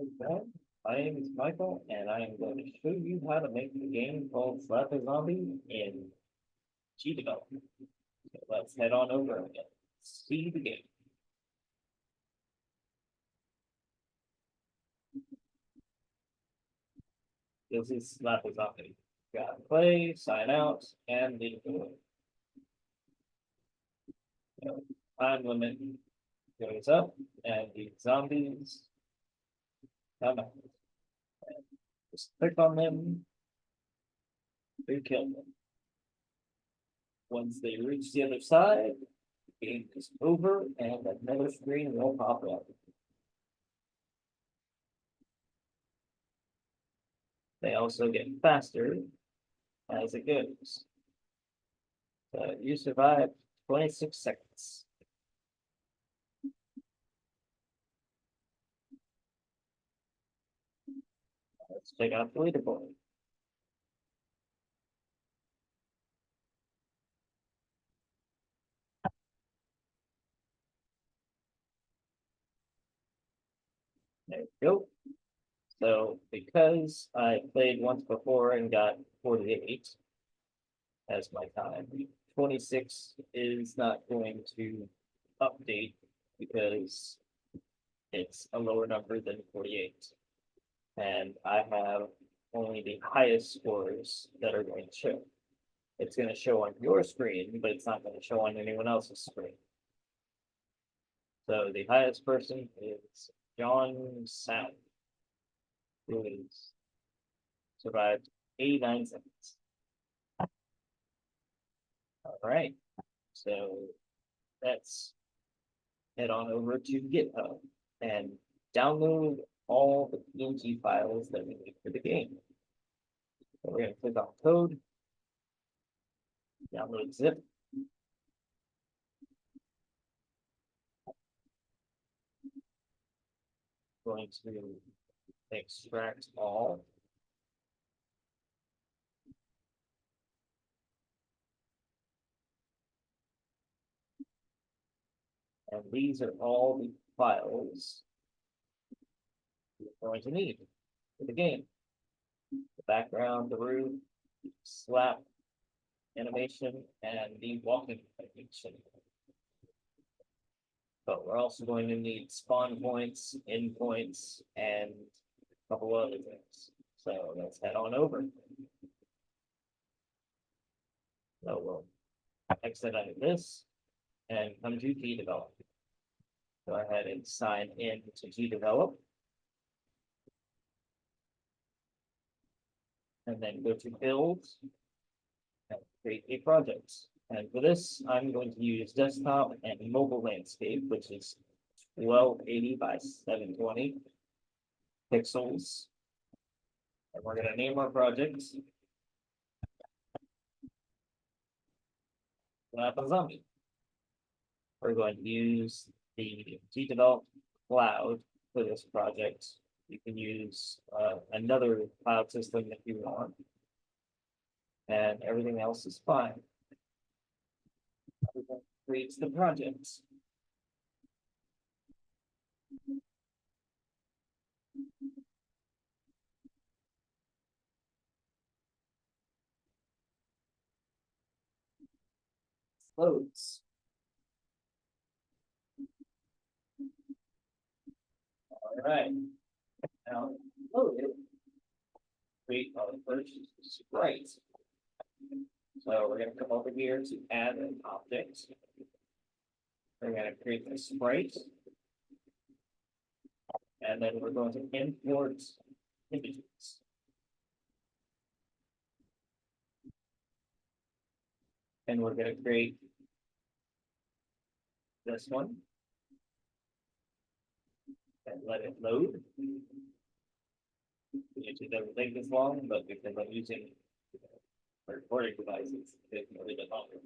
Okay. My name is Michael, and I am going to show you how to make a game called Slap a Zombie in Gdevelop. So let's head on over and see the game. This is Slap a Zombie. Gotta play, sign out, and leave the room. So, time limit goes up, and the zombies come out. Just click on them to kill them. Once they reach the other side, the game is over, and another screen will pop up. They also get faster as it goes. You survived 26 seconds. Let's check out the leaderboard. There we go. So because I played once before and got 48 as my time, 26 is not going to update because it's a lower number than 48. And I have only the highest scores that are going to show. It's going to show on your screen, but it's not going to show on anyone else's screen. So the highest person is John Sound, who is survived 89 seconds. All right. So let's head on over to GitHub and download all the PNG files that we need for the game. So we're going to click on code, download zip. Going to extract all. And these are all the files we're going to need for the game. The background, the roof, slap animation, and the walking animation. But we're also going to need spawn points, endpoints, and a couple other things. So let's head on over. So we'll exit out of this and come to Gdevelop. Go ahead and sign in to Gdevelop. And then go to build and create a project. And for this, I'm going to use desktop and mobile landscape, which is 1280 by 720 pixels. And we're going to name our project Slap a Zombie. We're going to use the Gdevelop cloud for this project. You can use another cloud system if you want. And everything else is fine. Creates the project. Loads. All right. Now load it. Create our first sprite. So we're going to come over here to add an object. We're going to create the sprite. And then we're going to import images. And we're going to create this one. And let it load. It usually doesn't take this long, but because I'm using recording devices, it's a little bit longer.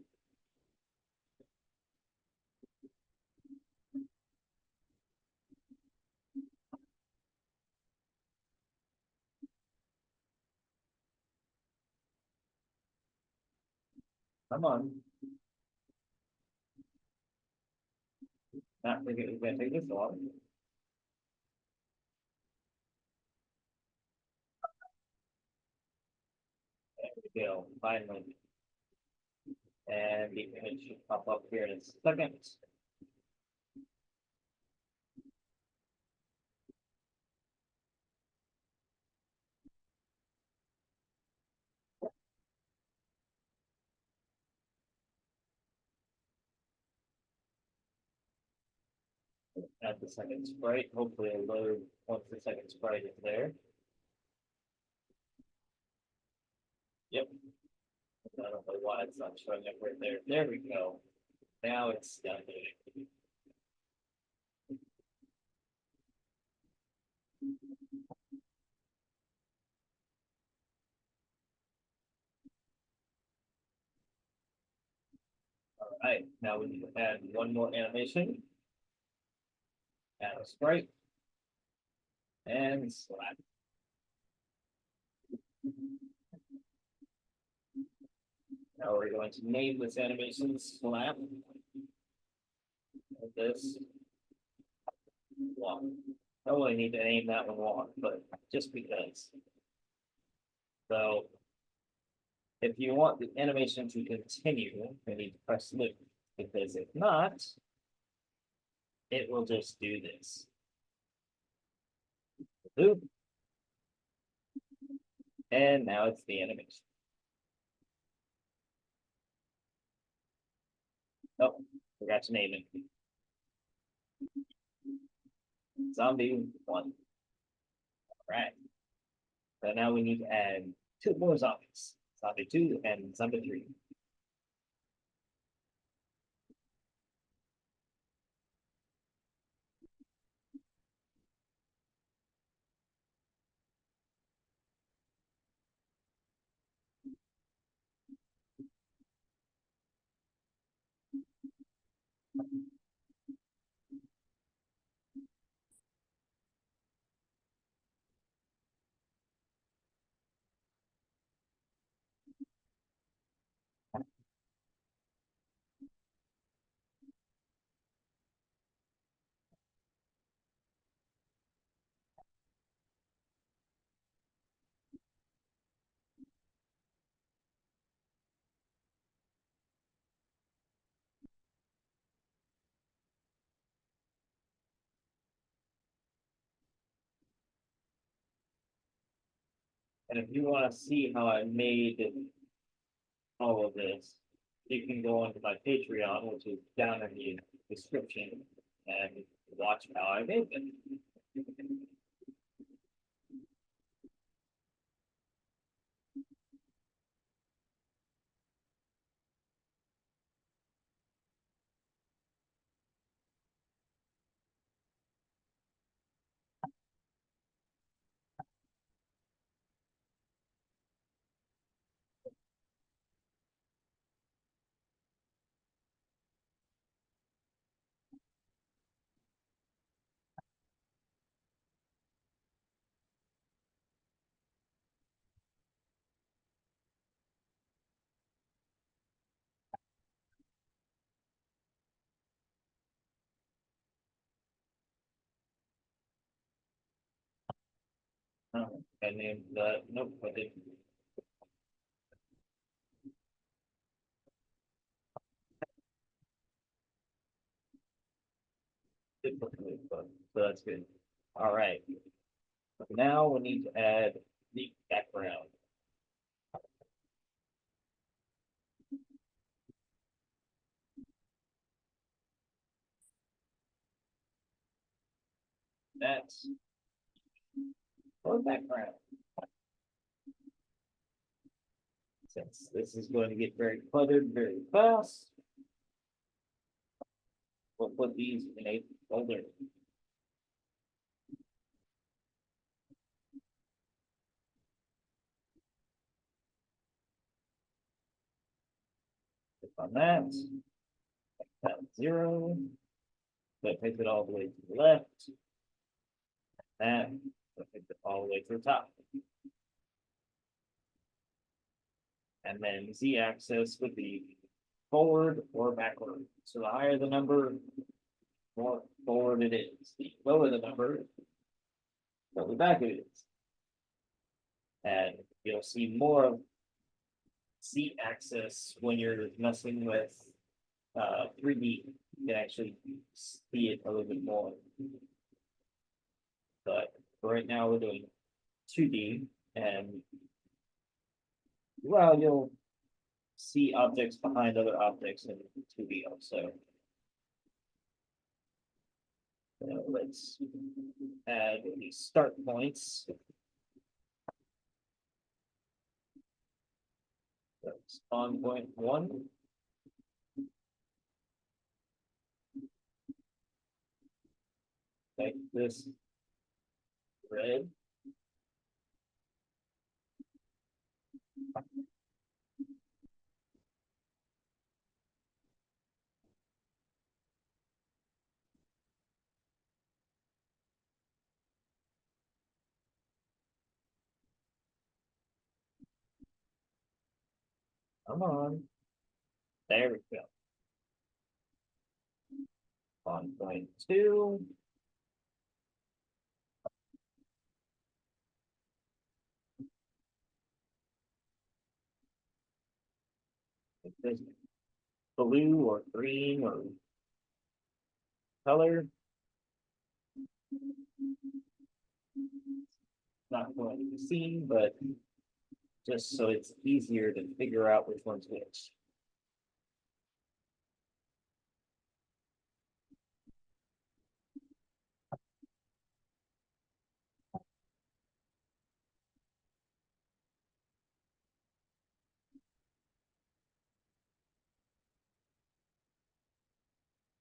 Come on. Not thinking it's going to take this long. go, finally. And the image should pop up here in a second. Add the second sprite, hopefully it'll load once the second sprite is there. Yep. I don't know why it's not showing up right there. There we go. Now it's done. All right, now we need to add one more animation. Add a sprite. And slap. Now we're going to name this animation slap. Like this. Walk. I only need to name that one walk, but just because. So if you want the animation to continue, you need to press loop, because if not, it will just do this. Loop. And now it's the animation. Oh, forgot to name it. Zombie 1. All right. So now we need to add 2 more zombies. Zombie 2 and Zombie 3. And if you want to see how I made all of this, you can go onto my Patreon, which is down in the description, and watch how I made it. I named that. Nope, I didn't. So that's good. All right. Now we need to add the background. That's for background. Since this is going to get very cluttered very fast, we'll put these in a folder. Click on that. Down 0. That takes it all the way to the left. That takes it all the way to the top. And then z-axis would be forward or backward. So the higher the number, more forward it is. The lower the number, the back it is. And you'll see more of Z-axis when you're messing with 3D. You can actually see it a little bit more. But right now we're doing 2D, and well, you'll see objects behind other objects in 2D also. So let's add these start points. So spawn point 1. Make this red. Come on. There we go. On point 2. This blue or green or color. Not going to be seen, but just so it's easier to figure out which one's which.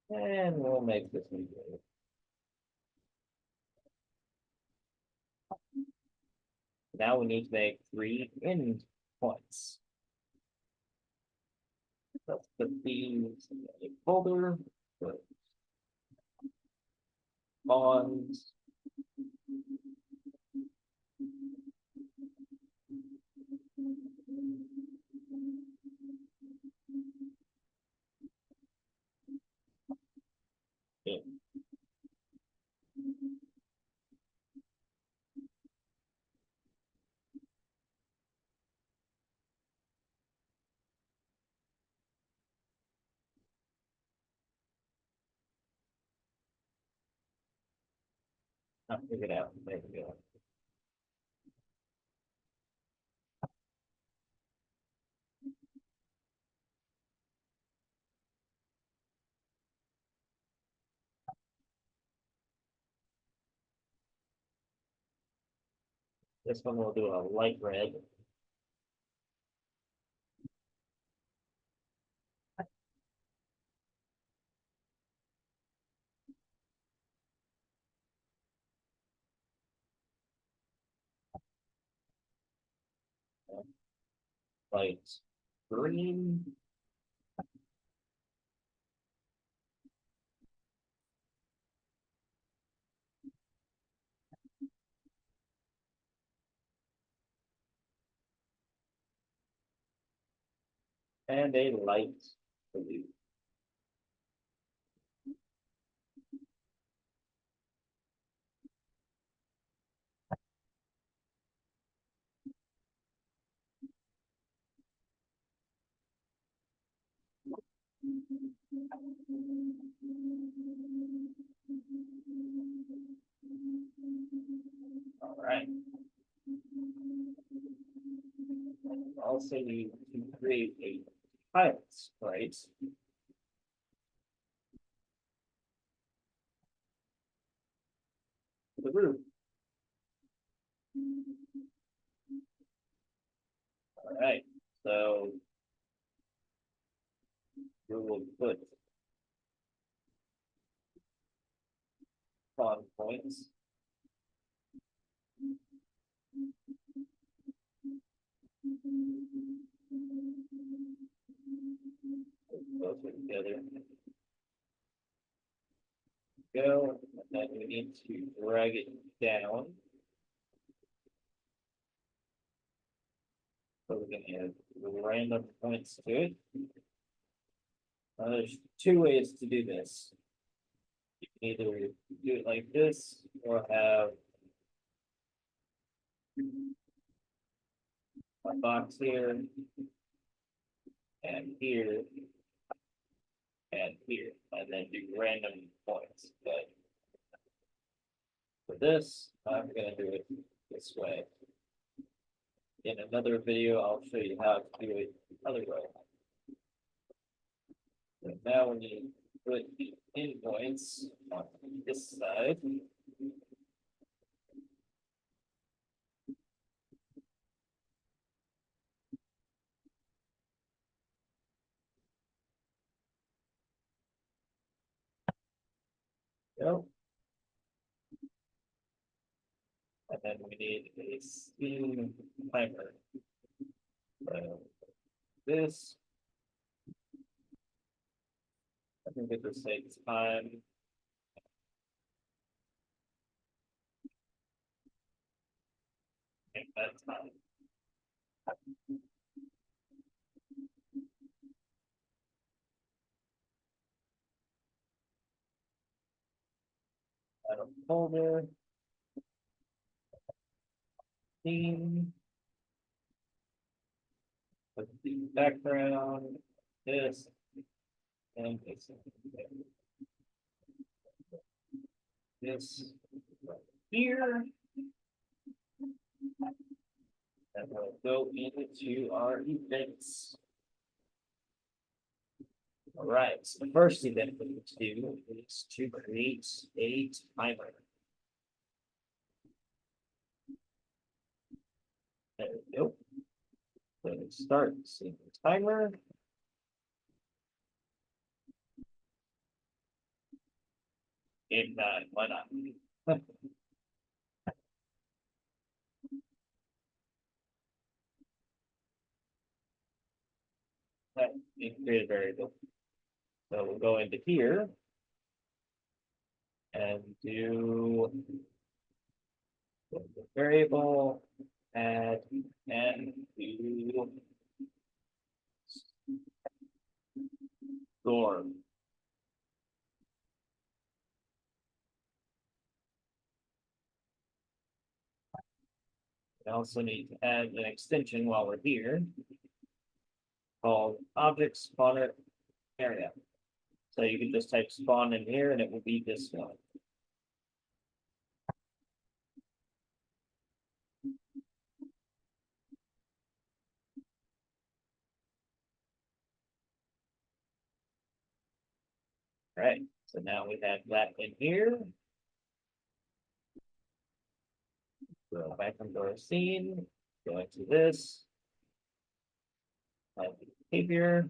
And we'll make this one blue. Now we need to make 3 end points. Let's put these in a folder. Put bonds. Yeah. I'll figure it out. There we go. This one we'll do a light red. Light green. And a light blue. All right. Also need to create a pilot sprite. The roof. All right. So we will put spawn points. Both together. Go, and then we need to drag it down. So we're gonna add random points to it. There's 2 ways to do this. You can either do it like this or have a box here and here, and here, and then do random points. But for this, I'm gonna do it this way. In another video, I'll show you how to do it the other way. So now when you put the endpoints on this side, go. And then we need a steam timer. So this, I think it just takes time. Make that time. Add a folder. Theme. Put the background, this, and this right here. And we'll go into our events. All right, so the first event we need to do is to create a timer. There we go. So start seeing the timer. Game time, why not? Create a variable. So we'll go into here and do the variable, add, and do storm. We also need to add an extension while we're here called object spawner area. So you can just type spawn in here and it will be this one. All right, so now we have that in here. Go back into our scene, go into this, add the behavior.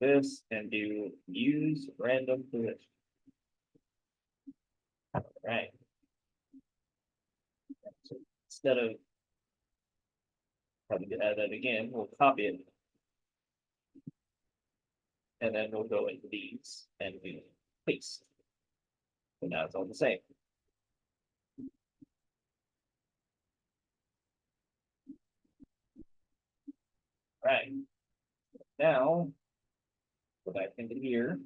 This and do use random position. All right. So instead of having to add that again, we'll copy it. And then we'll go into these and do paste. So now it's all the same. All right. Now, go back into here.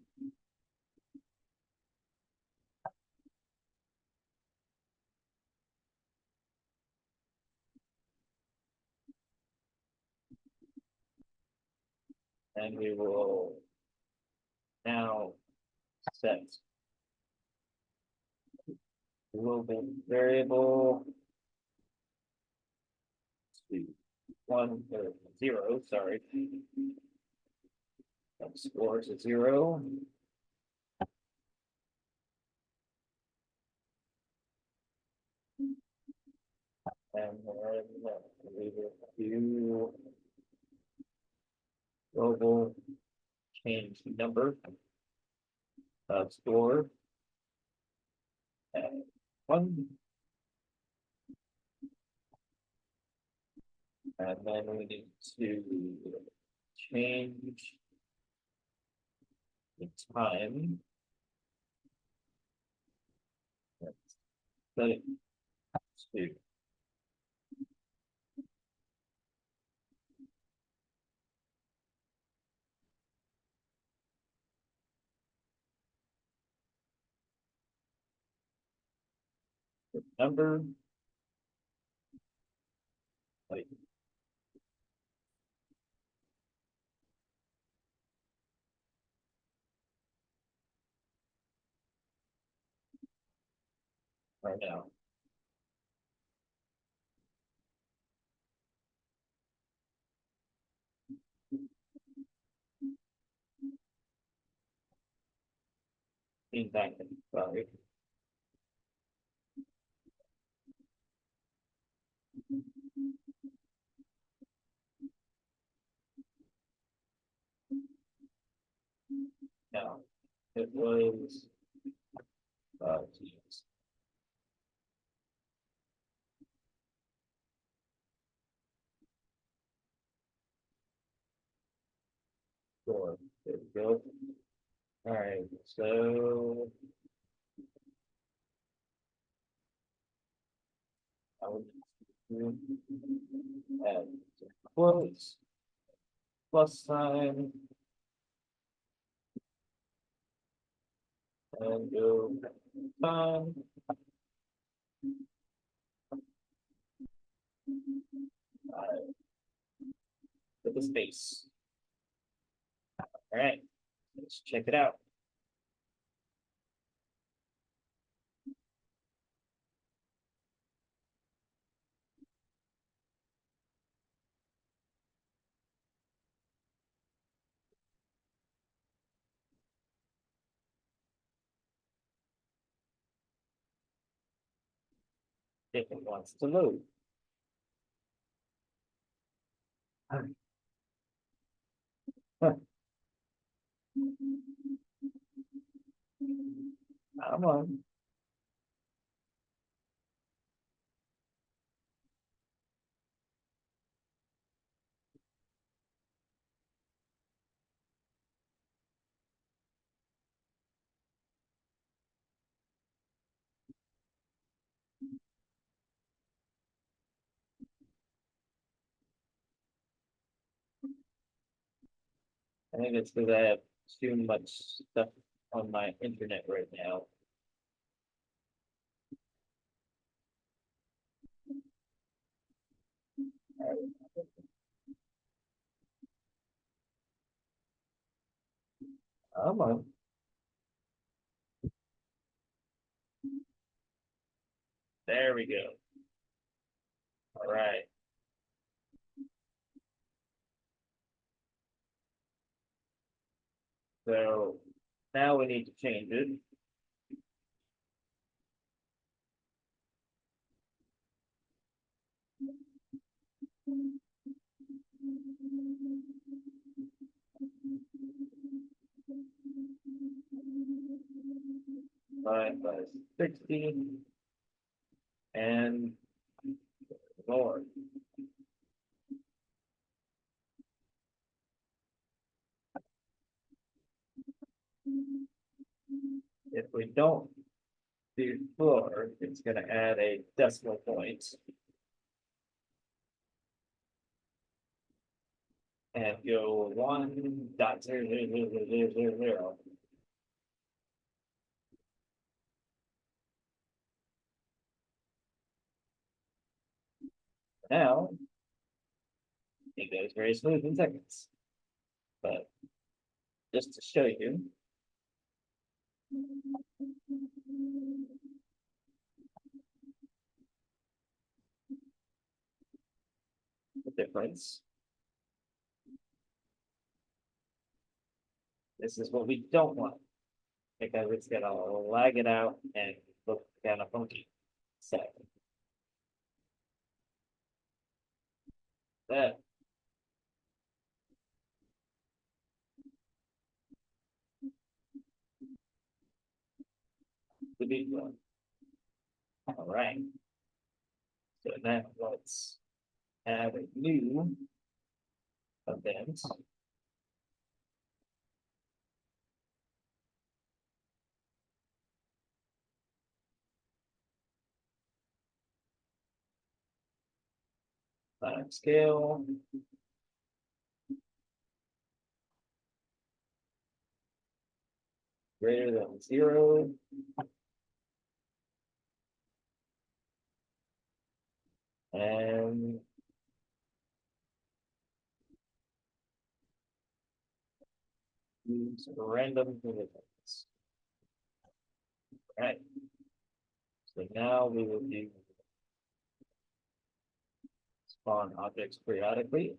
And we will now set global variable to 1 or 0, sorry. That scores a 0. And then we will do global change number of store at 1. And then we need to change the time. Set it to the number Like, right now. Being back in, sorry. No, it was, geez. Four. There we go. All right, so I would do add quotes, plus sign, and go time. With the space. All right, let's check it out. If it wants to load. All right. Huh. Come on. I think it's because I have too much stuff on my internet right now. Come on. There we go. All right. So now we need to change it. Five by 60 and more. If we don't do floor, it's going to add a decimal point and go 1.0000000. Now it goes very smooth in seconds. But just to show you, the difference. This is what we don't want because it's gonna lag it out and look kind of funky. So that the big one. All right. So now let's add a new event. Time scale. Greater than 0. And use random variables. Right. So now we will do spawn objects periodically,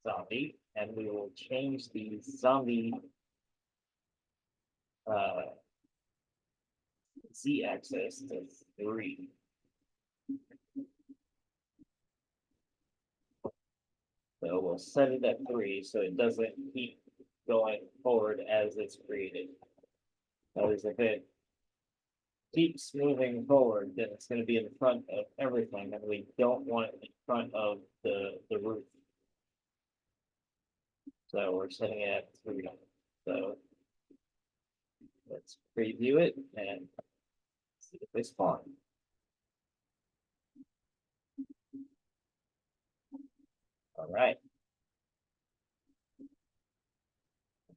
zombie, and we will change the zombie uh, z-axis to 3. So we'll set it at 3 so it doesn't keep going forward as it's created. That is, if it keeps moving forward, then it's going to be in front of everything, and we don't want it in front of the roof. So we're setting it at 3. So let's preview it and see if they spawn. All right.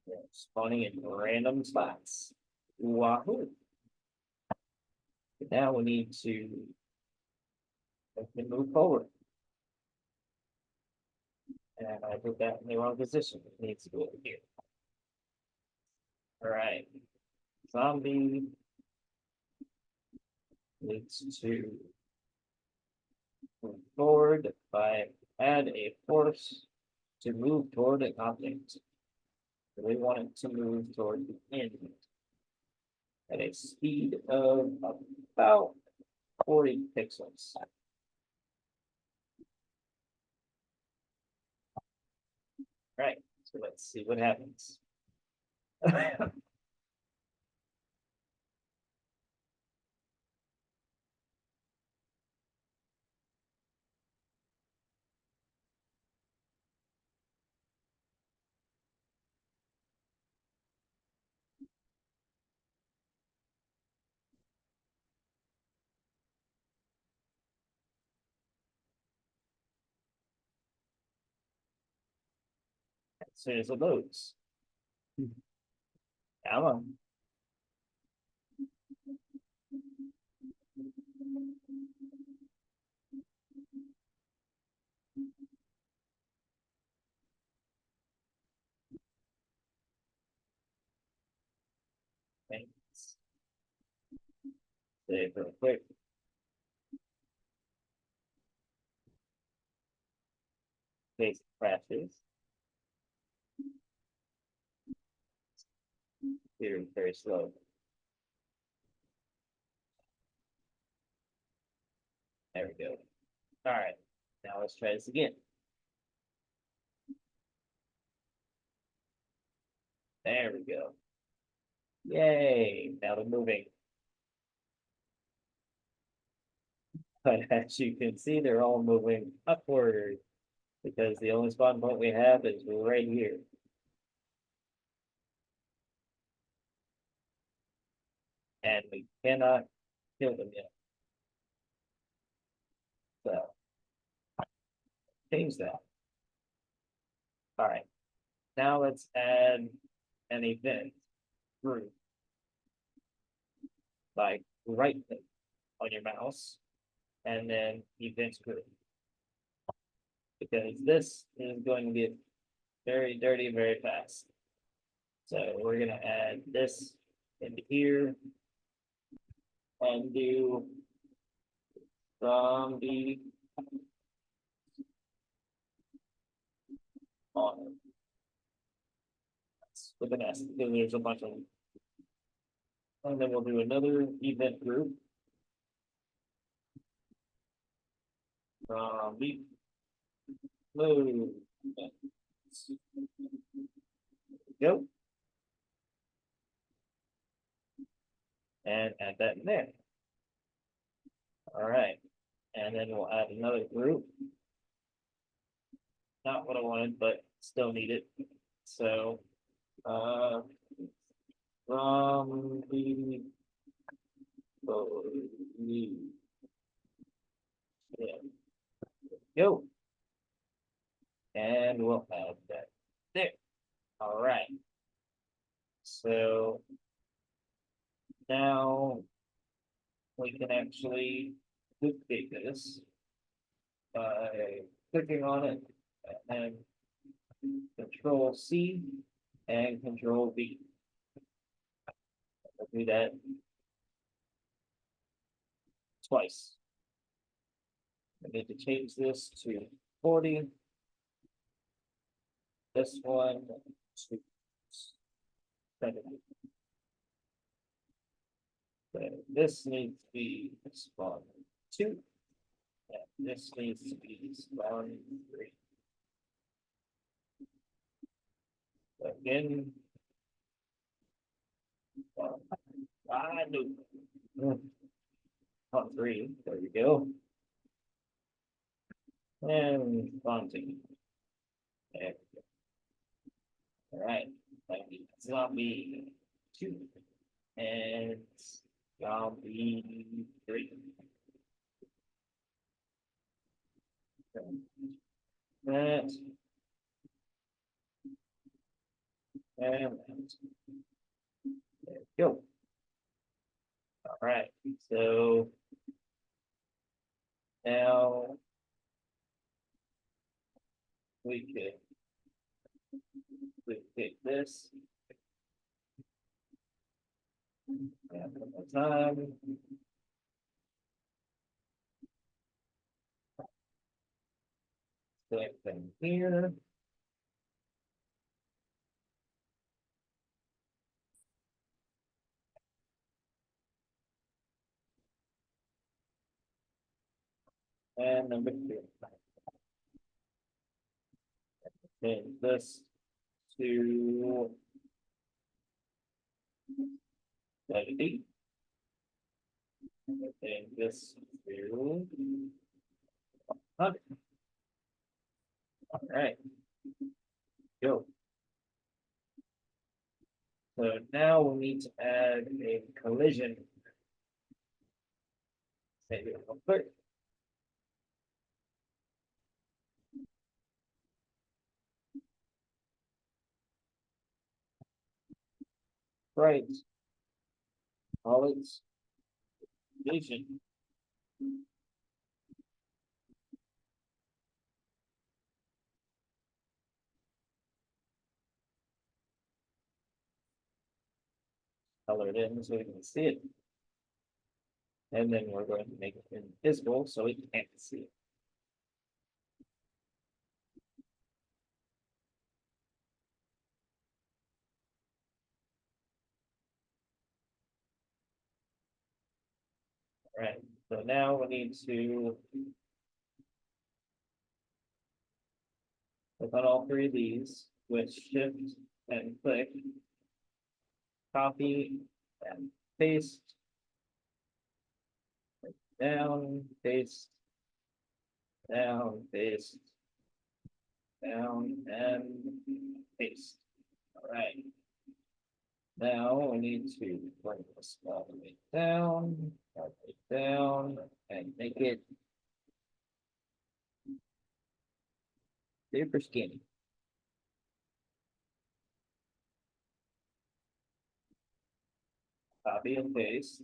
They're spawning in random spots. Wahoo. Now we need to move forward. And I put that in the wrong position. It needs to go over here. All right. Zombie needs to move forward by add a force to move toward an object. We want it to move toward the end at a speed of about 40 pixels. Right, so let's see what happens. As soon as it loads. Come on. Thanks. Save real quick. In case it crashes. Very slow. There we go. All right, now let's try this again. There we go. Yay, now they're moving. But as you can see, they're all moving upward because the only spawn point we have is right here. And we cannot kill them yet. So change that. All right. Now let's add an event group. Like right click on your mouse and then event group. Because this is going to get very dirty very fast. So we're gonna add this into here and do zombie on with an S because there's a bunch of them. And then we'll do another event group. Zombie load. Go. And add that in there. All right. And then we'll add another group. Not what I wanted, but still need it. So from the go. And we'll add that there. All right. So now we can actually duplicate this by clicking on it and Control C and Control V. I'll do that twice. I need to change this to 40. This one to 70. So this needs to be spawn 2. And this needs to be spawn 3. So again, I do. On 3. There we go. And spawn 2. There we go. All right. Zombie 2 and zombie 3. That and that. There we go. All right. So now we could take this. And one more time. Same thing here. And number 2. Change this to 70. Change this to 100. All right. Go. So now we'll need to add a collision. Save it real quick. Right. All its vision. Color it in so we can see it. And then we're going to make it invisible so we can't see it. All right. So now we need to click on all 3 of these with Shift and click, copy and paste, down, paste, down, paste, down, and paste. All right. Now we need to bring this all the way down, and make it super skinny. Copy and paste.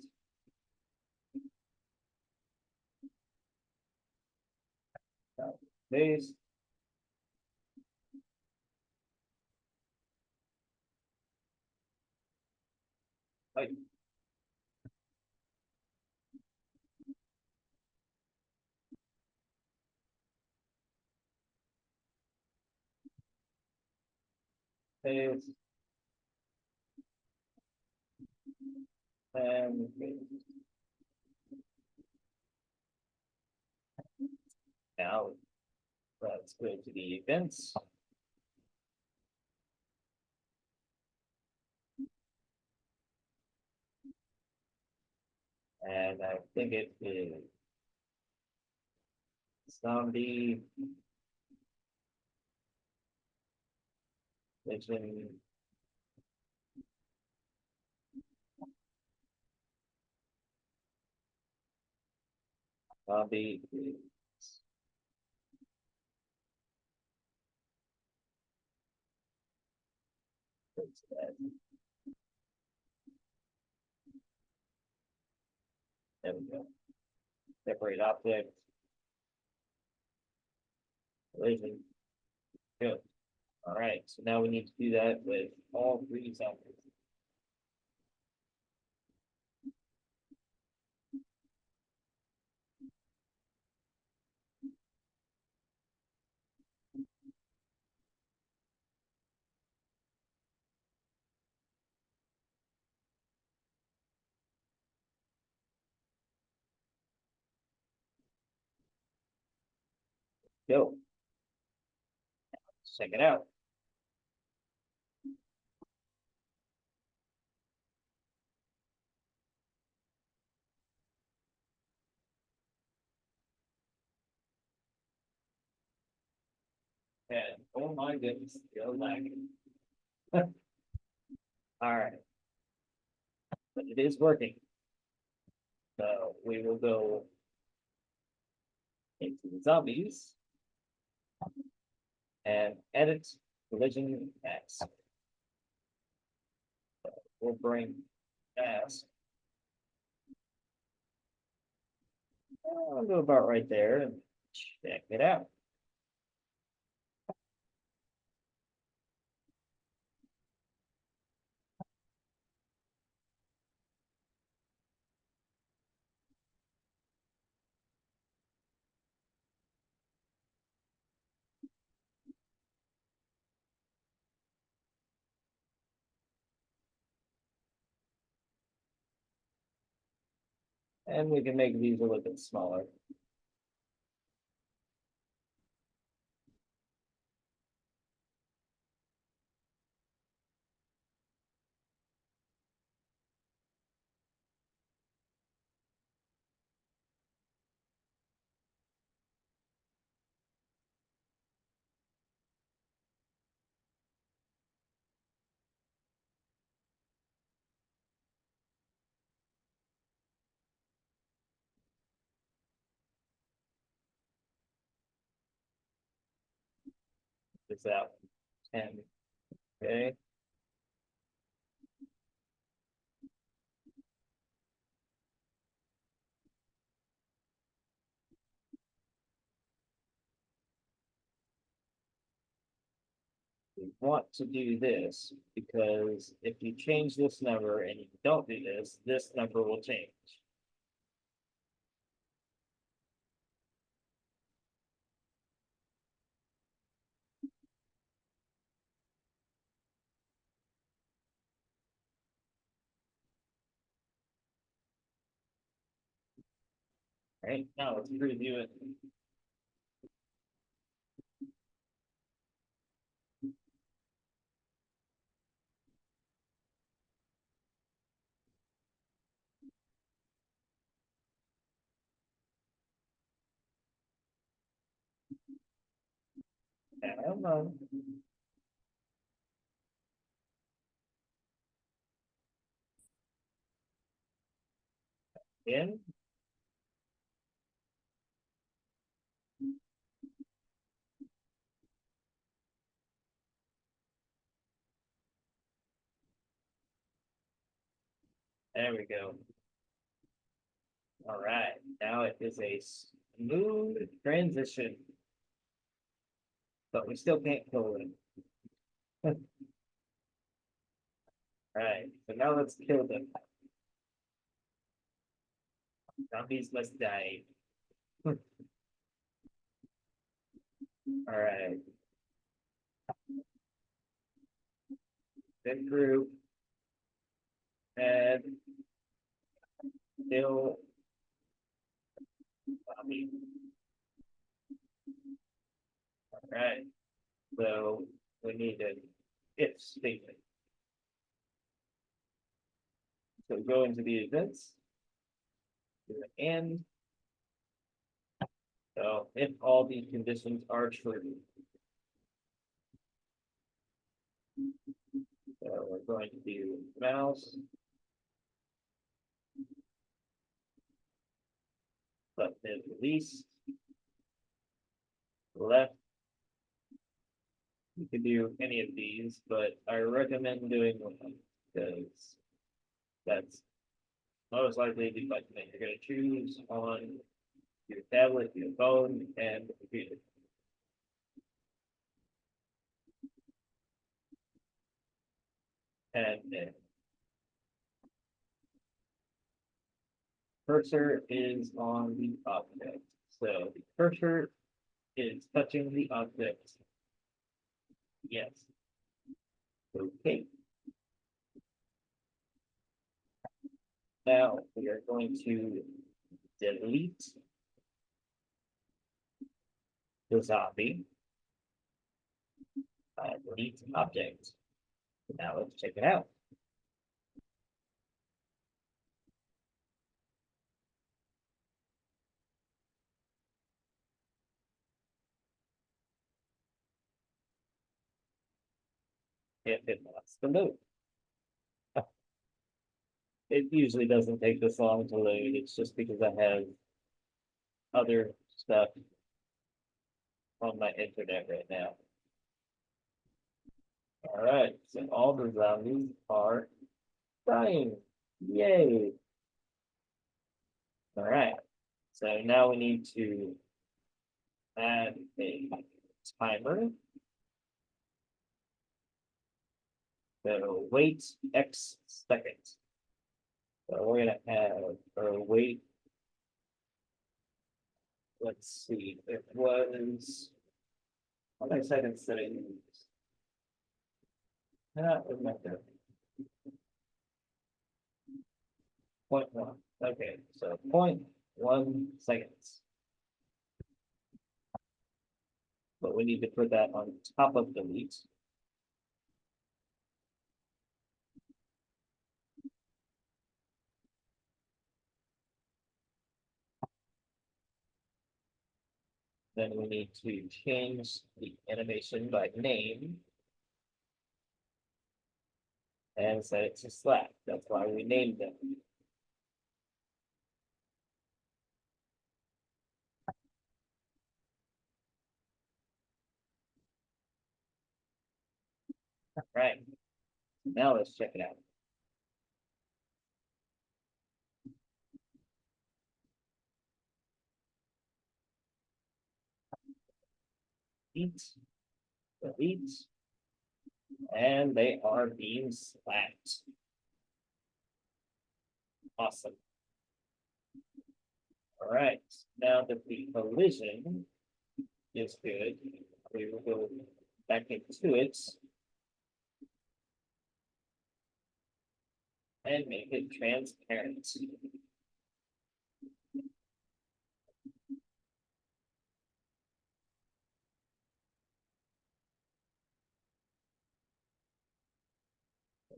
Copy, paste. Right. Paste. And paste. Now let's go to the events. And I think it is zombie vision. Zombie is there we go. Separate object. Collision. Good. All right, so now we need to do that with all three software. Go. Check it out. And oh my goodness, still lagging. All right, but it is working. So we will go into the zombies and edit religion mask. We'll bring mask. I'll go about right there and check it out. And we can make these a little bit smaller. Is that 10? Okay. We want to do this because if you change this number and you don't do this, this number will change. Right now, let's review it. Come on. In. There we go. All right. Now it is a smooth transition, but we still can't kill them. All right. So now let's kill them. Zombies must die. All right. Then group and kill zombie. All right. So we need an if statement. So go into the events, do an and. So if all these conditions are true. So we're going to do mouse. Left is release. Left. You can do any of these, but I recommend doing one because that's most likely the button that you're going to choose on your tablet, your phone, and the computer. and then cursor is on the object. So the cursor is touching the object. Yes. Okay. Now we are going to delete the zombie. Delete object. Now let's check it out. If it wants to load. It usually doesn't take this long to load. It's just because I have other stuff on my internet right now. All right, so all the zombies are dying. Yay. All right, so now we need to add a timer. So wait X seconds. So we're gonna have or wait. Let's see, it was how many seconds did I use? I don't remember. 0.1. Okay, so 0.1 seconds. But we need to put that on top of delete. Then we need to change the animation by name and set it to Slack. That's why we named them. All right. Now let's check it out. Eat, delete, and they are being slapped. Awesome. All right. Now that the collision is good, we will go back into it and make it transparent.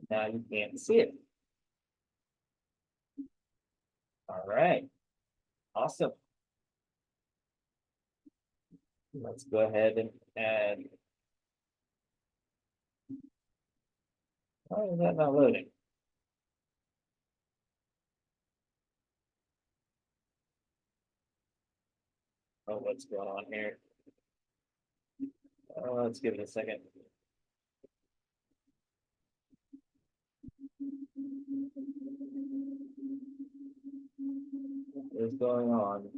Now you can't see it. All right. Awesome. Let's go ahead and add. Why is that not loading? Oh, what's going on here? Let's give it a second. What is going on?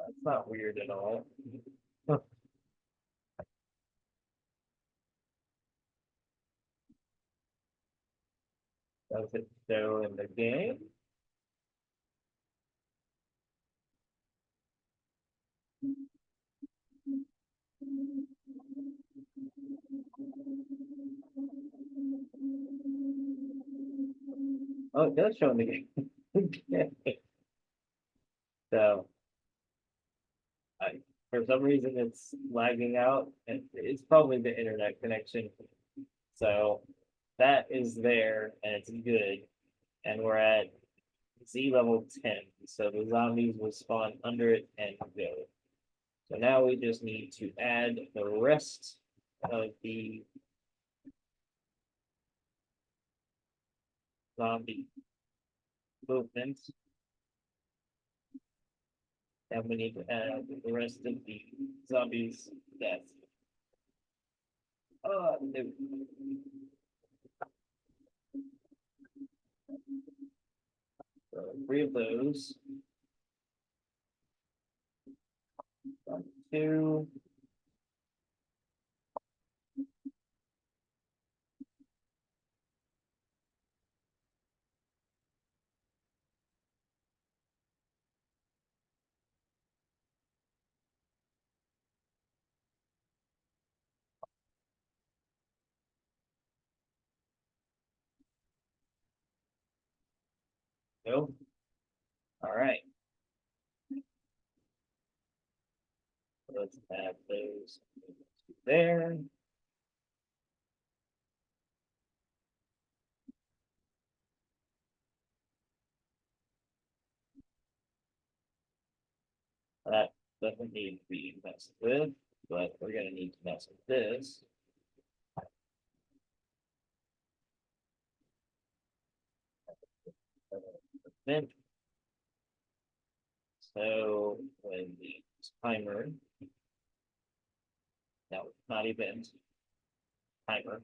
That's not weird at all. Does it show in the game? Oh, it does show in the game. Okay. So, for some reason, it's lagging out, and it's probably the internet connection. So that is there, and it's good. And we're at Z level 10. So the zombies will spawn under it and go. So now we just need to add the rest of the zombie movement. And we need to add the rest of the zombies' death. Oh, no. So 3 of those. 1, 2. Nope. All right. Let's add those there. That doesn't need to be messed with, but we're gonna need to mess with this. Then, so when the timer, no, not event, timer,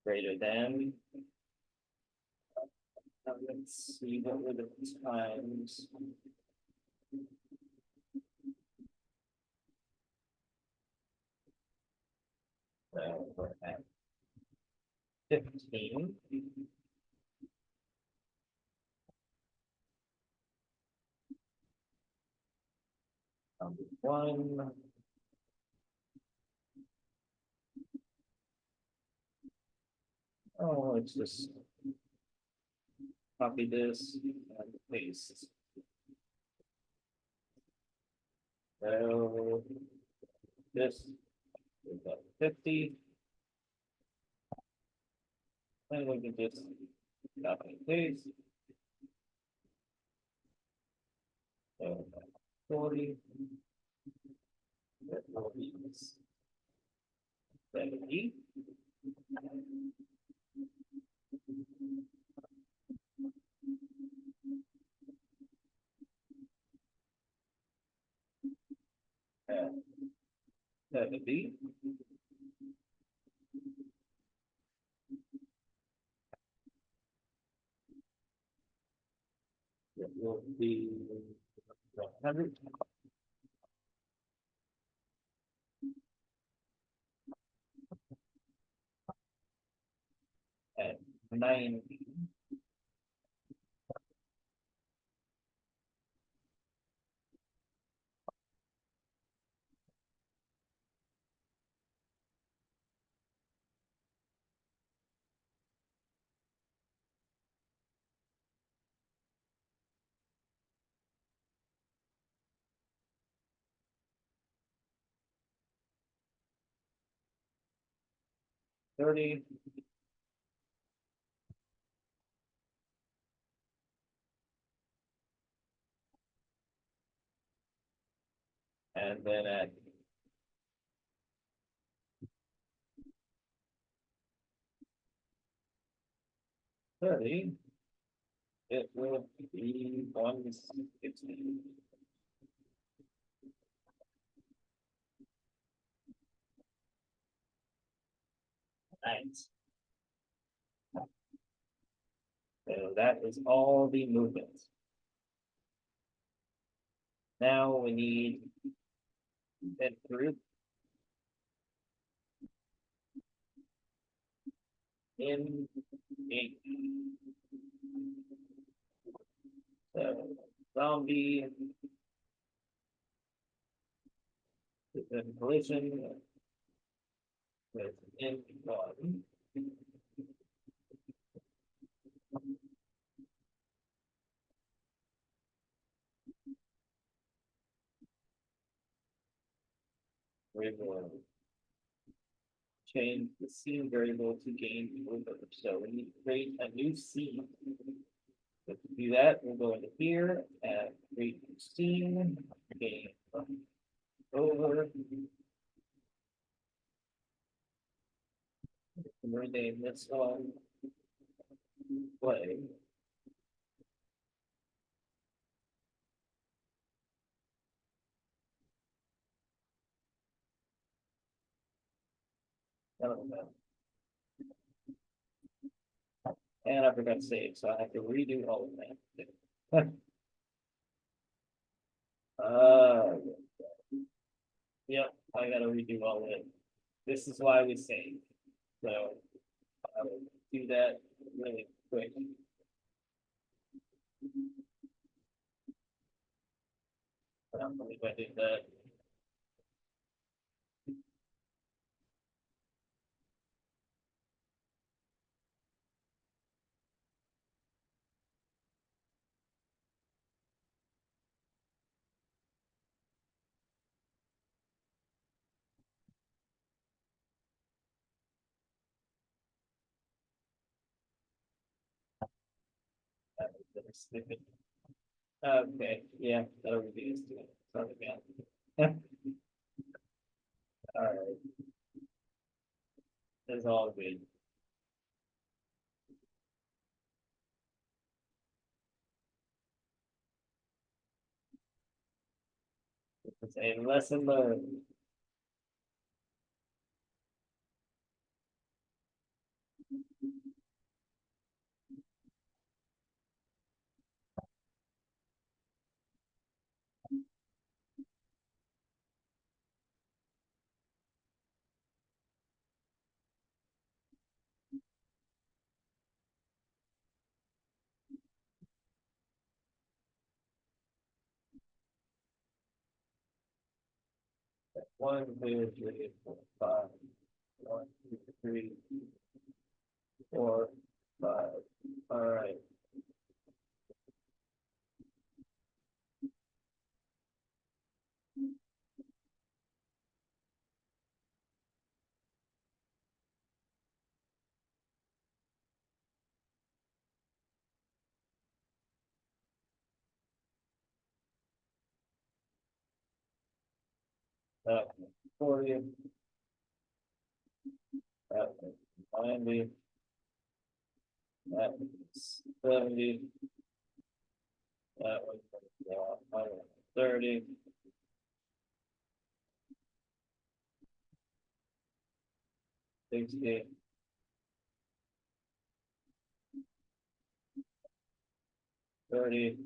greater than. Let's see what were the times. So we're at 15. Number 1. Oh, it's just copy this and paste. So this is at 50. And we can just copy and paste. So 40. That will be 70. And 70. It will be 100. And 90. 30. And then at 30, it will be 160. Nice. So that is all the movements. Now we need that group in 8. So zombie is in collision with in 1. We will change the scene variable to gain over. So we need to create a new scene. So to do that, we'll go into here and create new scene, gain over. And rename this one play. I don't know. And I forgot to save, so I have to redo all of that. Yep, I gotta redo all of it. This is why we save. So I will do that really quick. I don't believe I did that. That was really stupid. Okay, yeah, that'll be this too. Sorry again. All right, that's all good. It's a lesson learned. One, two, three, four, five. One, two, three, four, five. All right. That one, 40. That one, 90. That one's 70. That one's 30. 60. 30.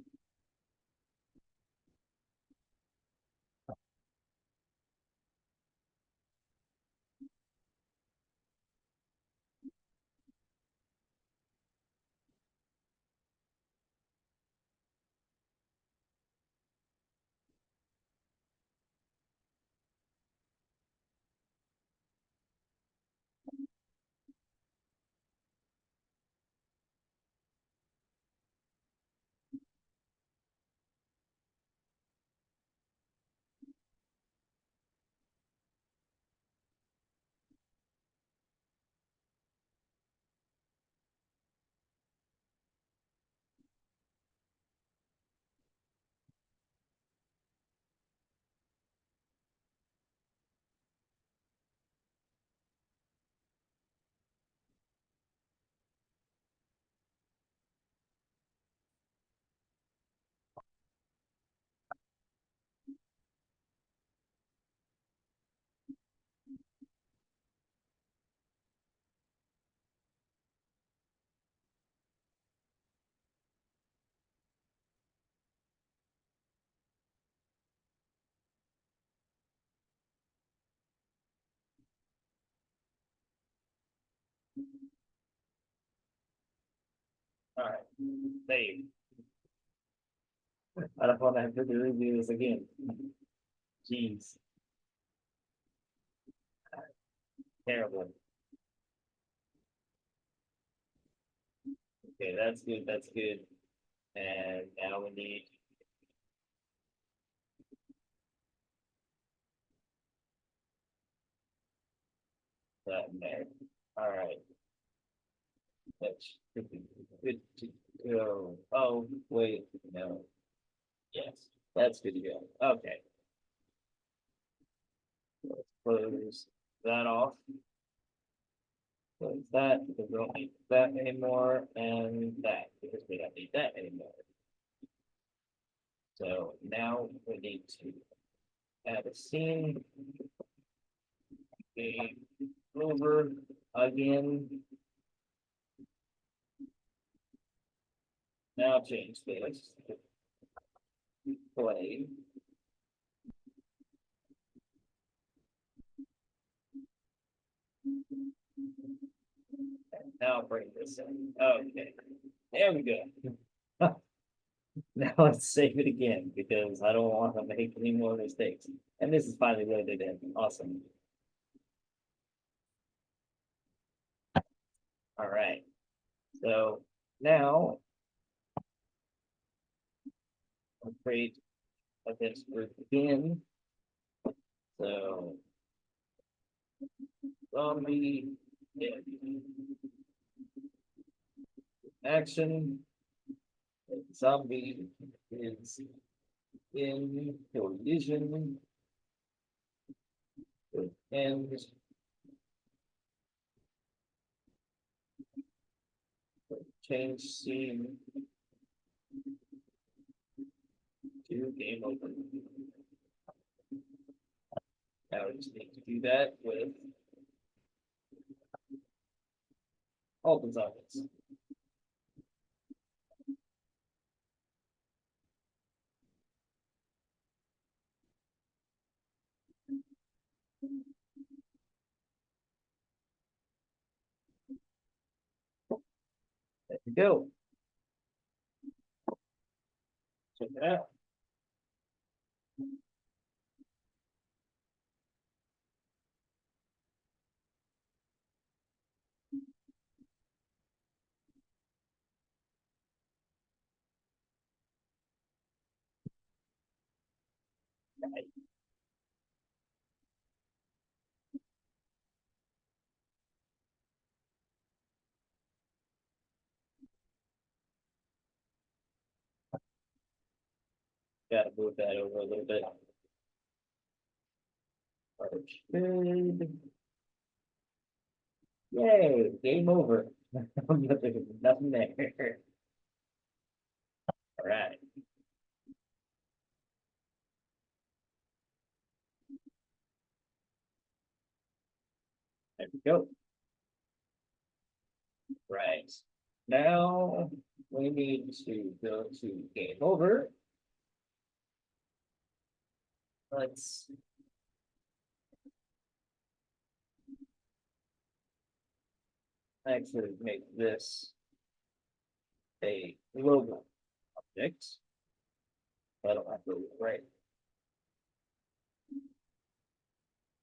All right. Save. I don't want to have to review this again. Jeez. Terrible. Okay, that's good. That's good. And now we need that in there. All right. That should be good to go. Oh, wait, no. Yes, that's good to go. Okay. Let's close that off. Close that because we don't need that anymore, and that because we don't need that anymore. So now we need to add a scene. Game over again. Now change this to play. And now bring this in. Okay, there we go. Now let's save it again because I don't want to make any more mistakes. And this is finally loaded in. Awesome. All right. So now I'll create a this group again. So zombie action. Zombie is in collision and change scene to game over. Now we just need to do that with all the zombies. There we go. Check it out. Gotta move that over a little bit. Yay, game over. There's nothing there. All right. There we go. Right. Now we need to go to game over. Let's actually make this a global object. I don't have to right.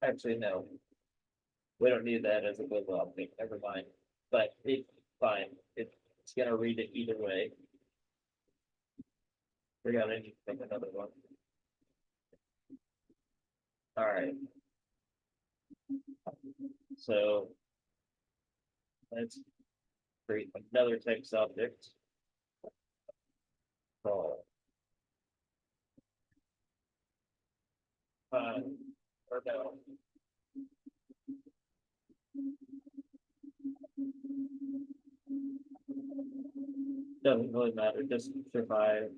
Actually, no. We don't need that as a global object. Never mind. But it's fine. It's gonna read it either way. We gotta need to make another one. All right. So let's create another text object called or no. Doesn't really matter, just survive.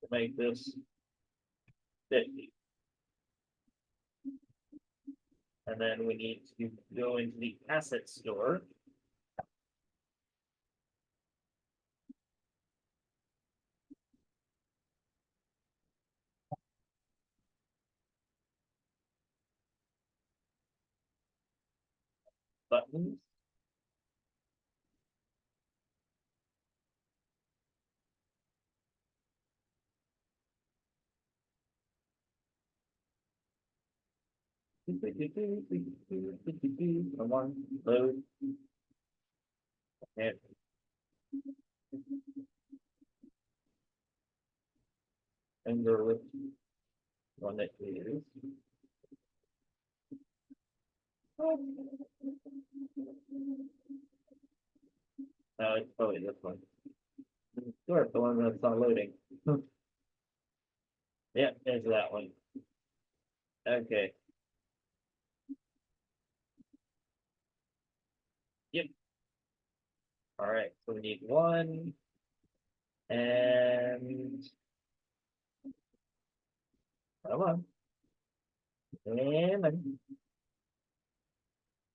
To make this 50. And then we need to go into the asset store. Buttons. Come on, load. And ender with one that is. No, it's probably this one. Sure, the one that's not loading. Yeah, there's that one. Okay. Yep. All right. So we need one and come on. And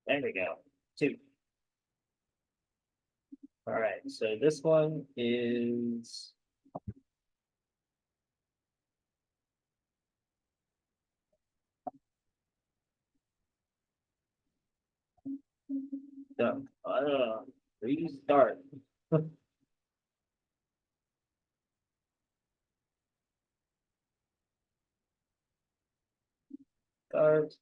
there we go. Two. All right. So this one is done. Restart. Start.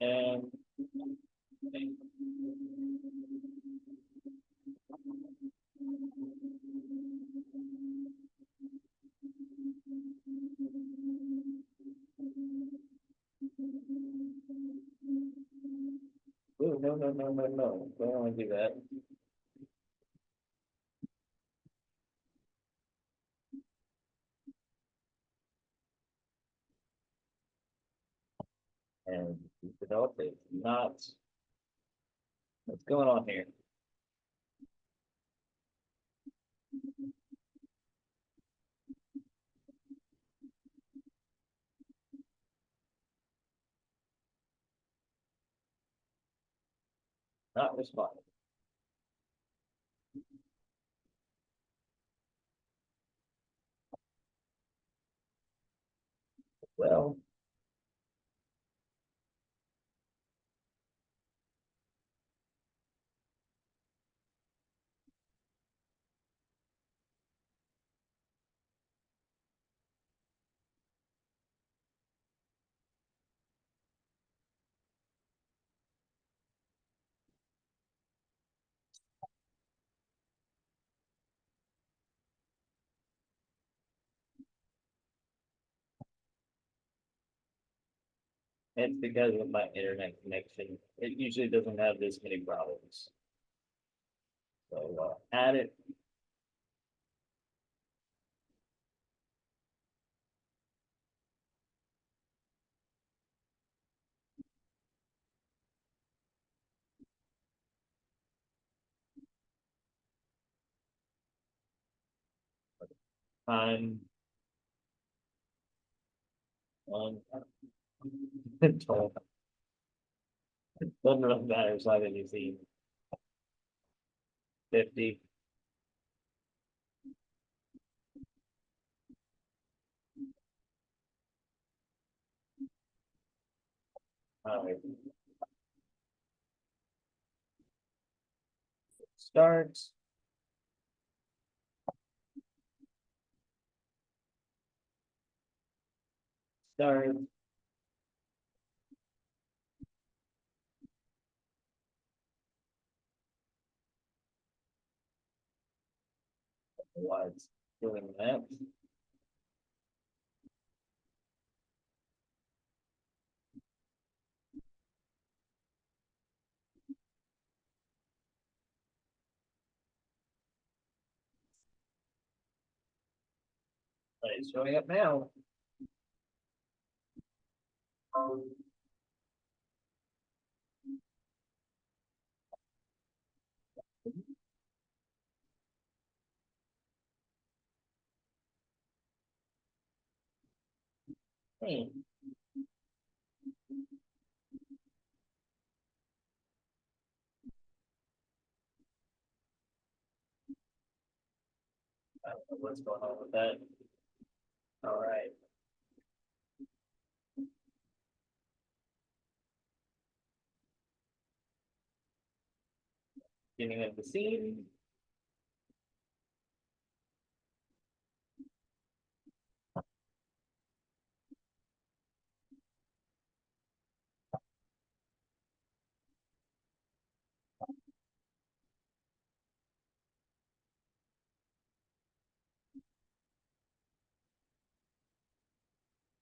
And oh, no, no, no, no, no. Don't want to do that. And develop it. Not what's going on here. Not responding. Well, it's because of my internet connection. It usually doesn't have this many problems. So add it. Time on total. Doesn't really matter as long as you see 50. Right. Start. Start. What's doing that? It's showing up now. Hey, I don't know what's going on with that. All right. Beginning of the scene.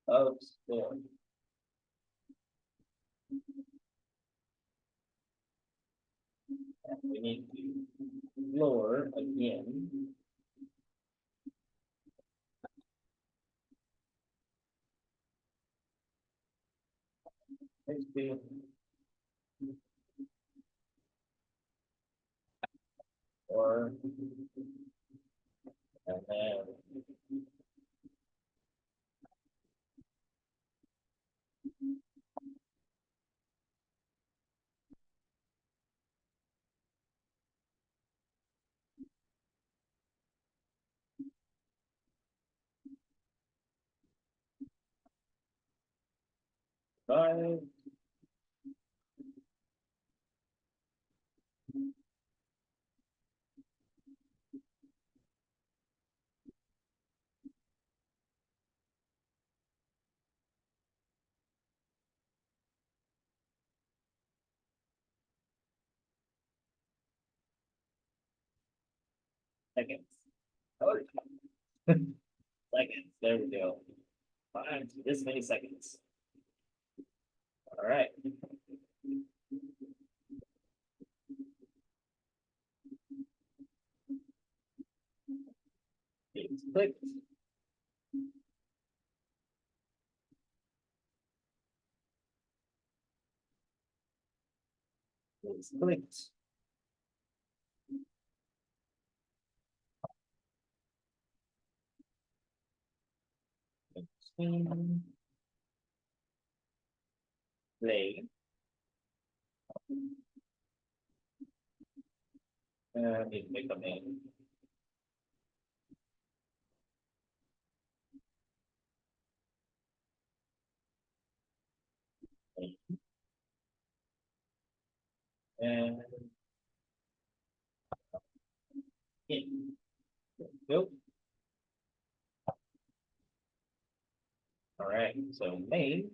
of storm. And we need to lower again. Let's do or and then five. Seconds. Oh, seconds. There we go. Five. This many seconds. All right. It's clicked. It's clicked. Play. Need to make a name. And in. Nope. All right. So main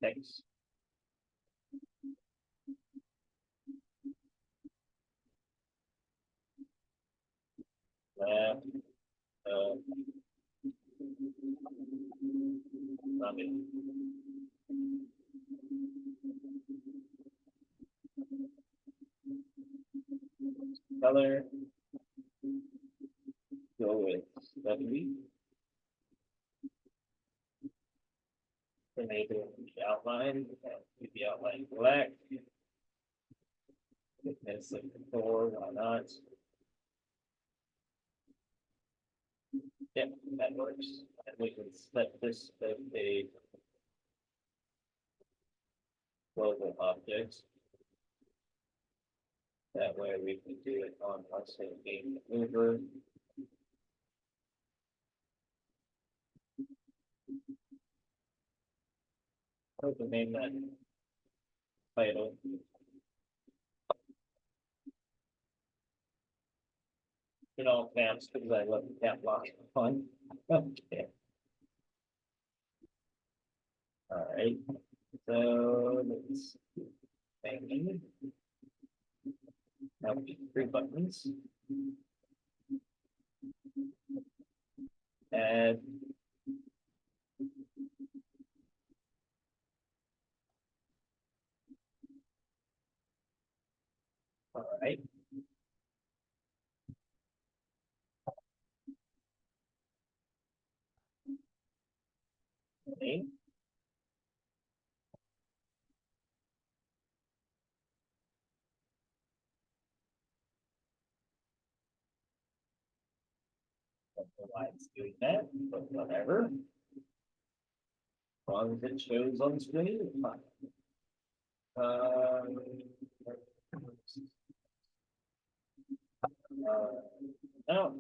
text. Left. Not it. Color. Go with 70. Enable the outline. Keep the outline black. Thickness of 4. Why not? Yep, that works. And we can set this as a global object. That way we can do it on, let's say, game mover. I can name that title. In all caps because I left the cap lock on. Okay. All right. So let's bang. Now we need 3 buttons. Add. All right. Okay. Don't know why it's doing that, but whatever. As long as it shows on screen, it's fine. No.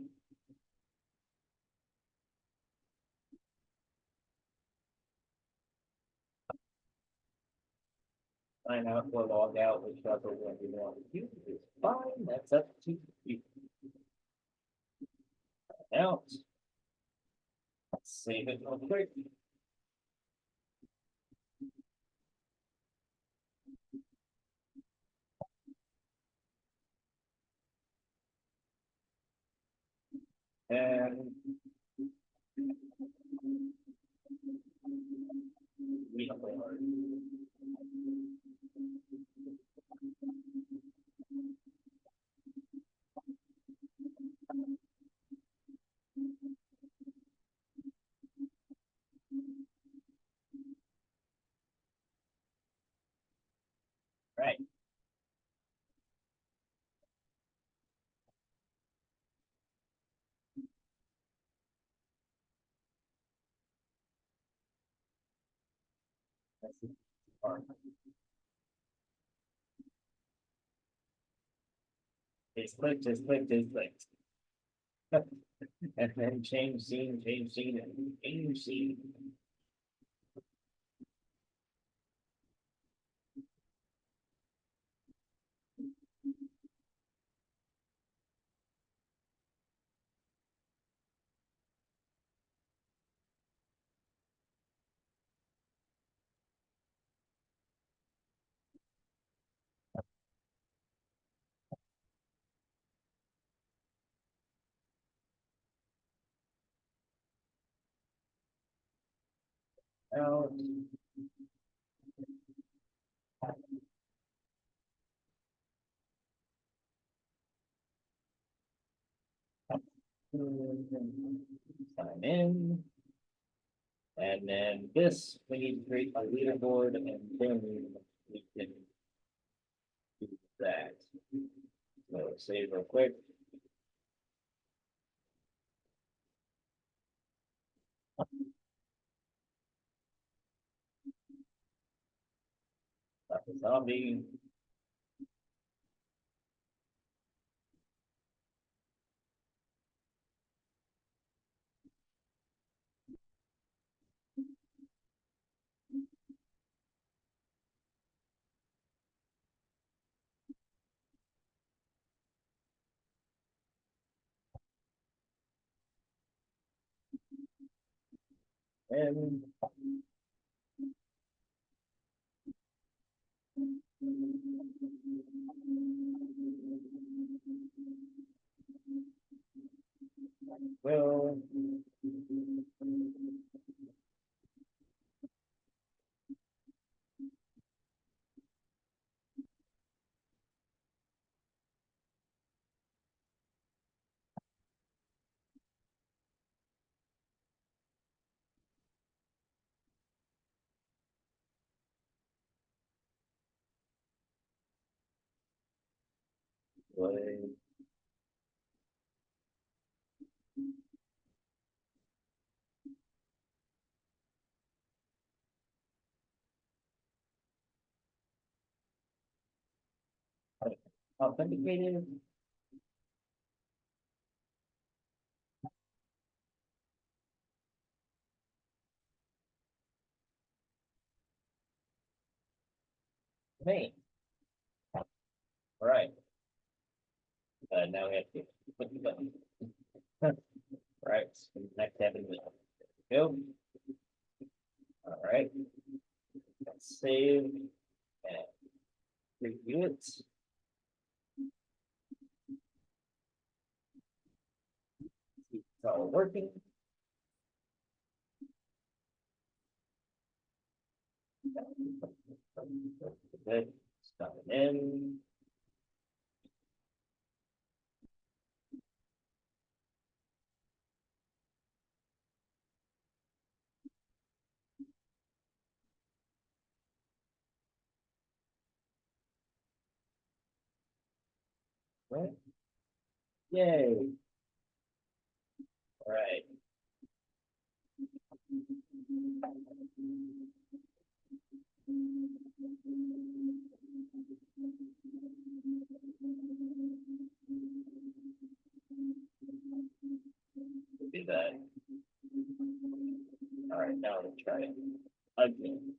Sign out or log out, whichever one you want to use is fine. That's up to you. Out. Save it real quick. And we don't play hard. Right. That's the part. Just clicked, just clicked. And then change scene, and change scene. Out. Sign in. And then this, we need to create a leaderboard and then we can do that. So save real quick. Stop the zombie. And well, play. Authenticated. Main. All right. Now we have to click the button. All right. So next tab in the go. All right. Let's save and review it. It's all working. Good. Stop it in. Right. Yay. All right. Do that. All right. Now let's try it again.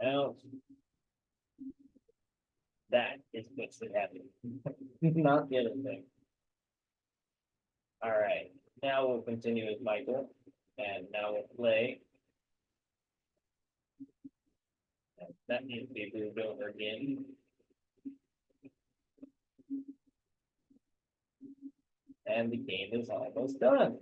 Now that is what's happening, not the other thing. All right. Now we'll continue with Michael, and now we'll play That needs to be moved over again. And the game is almost done.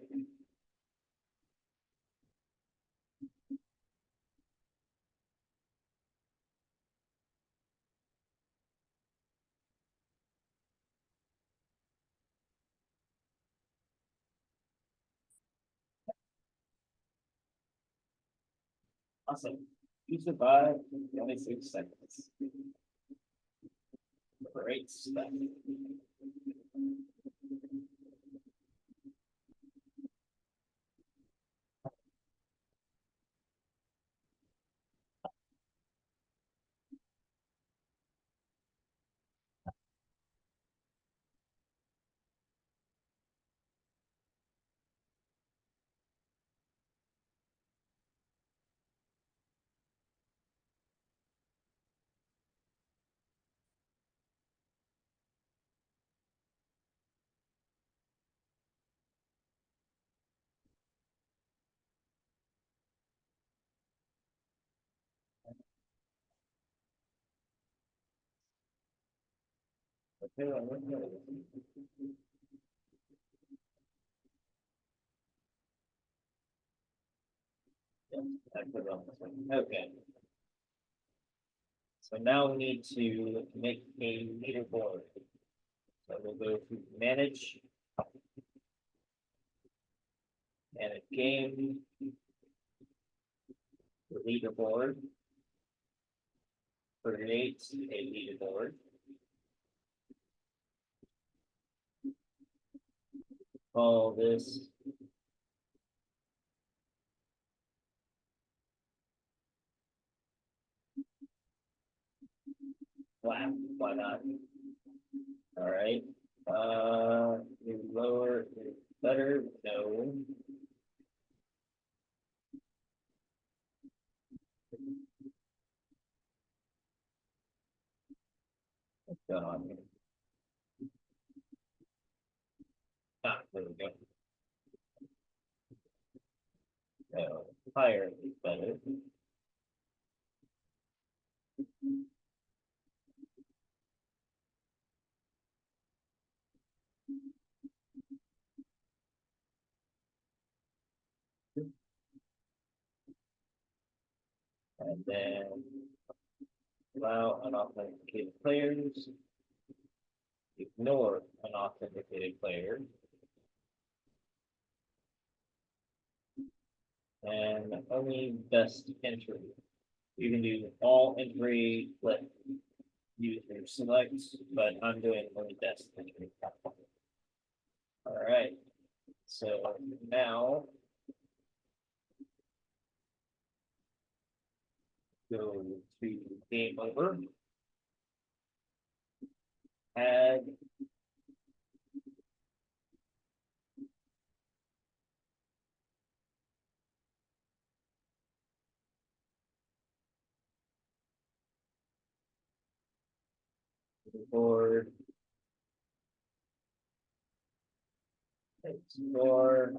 Awesome. You survived 26 seconds. Great stuff. Okay. So now we need to make a leaderboard. So we'll go to manage and a game leaderboard. Create a leaderboard. Call this flat. Why not? All right. Lower is better. No. What's going on here? Ah, there we go. No, higher is better. And then allow unauthenticated players. Ignore unauthenticated players. And only best entry. You can do all entry, let user select, but I'm doing only best entry. All right. So now go to game over. Add board. Explore.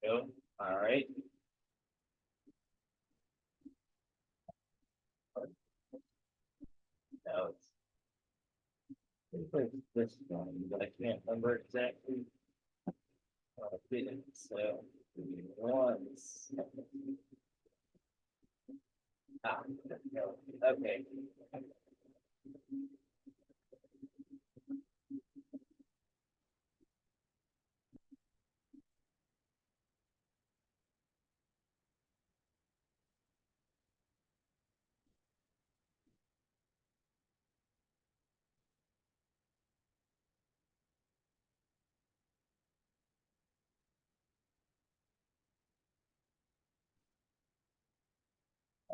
Go. All right. Now it's this one, but I can't remember exactly. So once. Ah, no. Okay.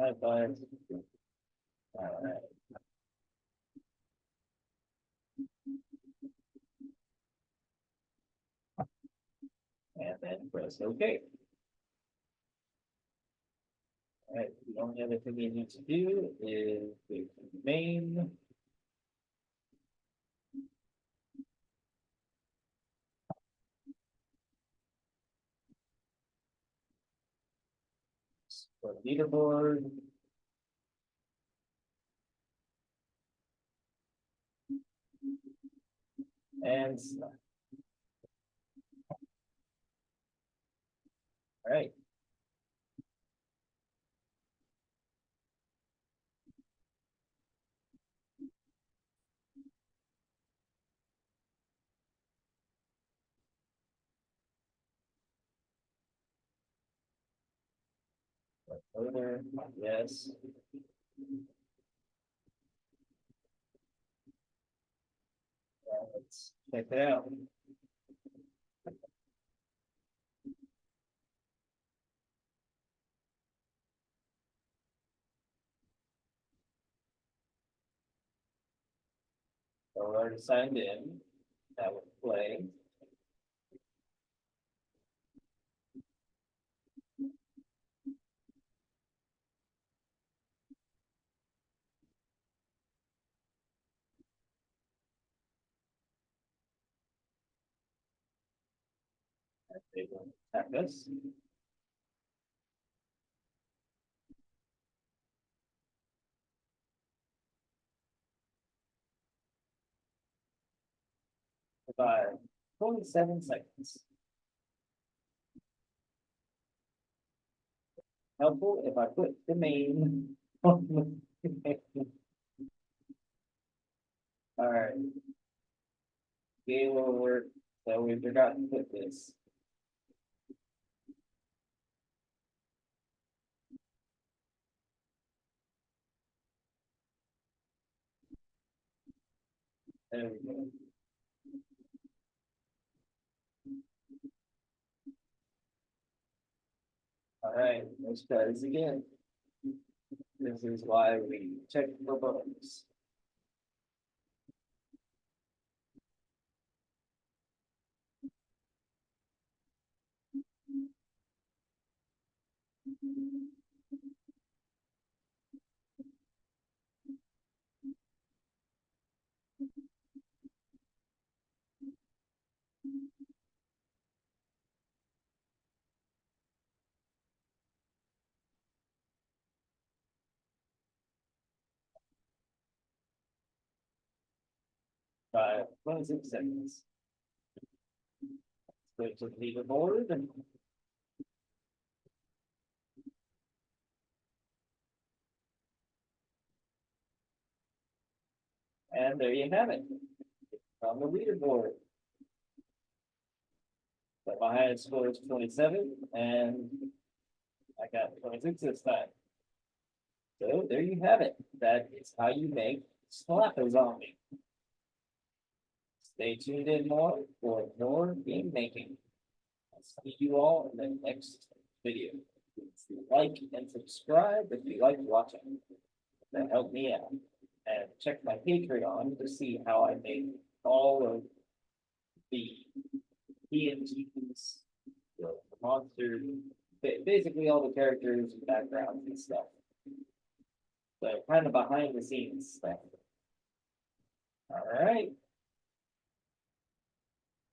High five. All right. And then press OK. All right, the only other thing you need to do is go to main. For leaderboard. And start. All right. Owner, yes. Let's check it out. So we're already signed in. That would play. They will attack us. By 27 seconds. Helpful if I put the main on the all right. Game will work. So we forgot to put this. There we go. All right, let's try this again. This is why we check for bugs. By 26 seconds. Let's go to the leaderboard. And there you have it. On the leaderboard. But my highest score is 27, and I got 26 this time. So there you have it. That is how you make Slap a Zombie. Stay tuned in more for more game making. I'll see you all in the next video. Like and subscribe if you like watching. That helped me out. And check my Patreon to see how I made all of the PNGs, the monsters, basically all the characters, backgrounds, and stuff. So kind of behind the scenes stuff. All right.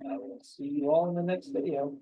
I will see you all in the next video.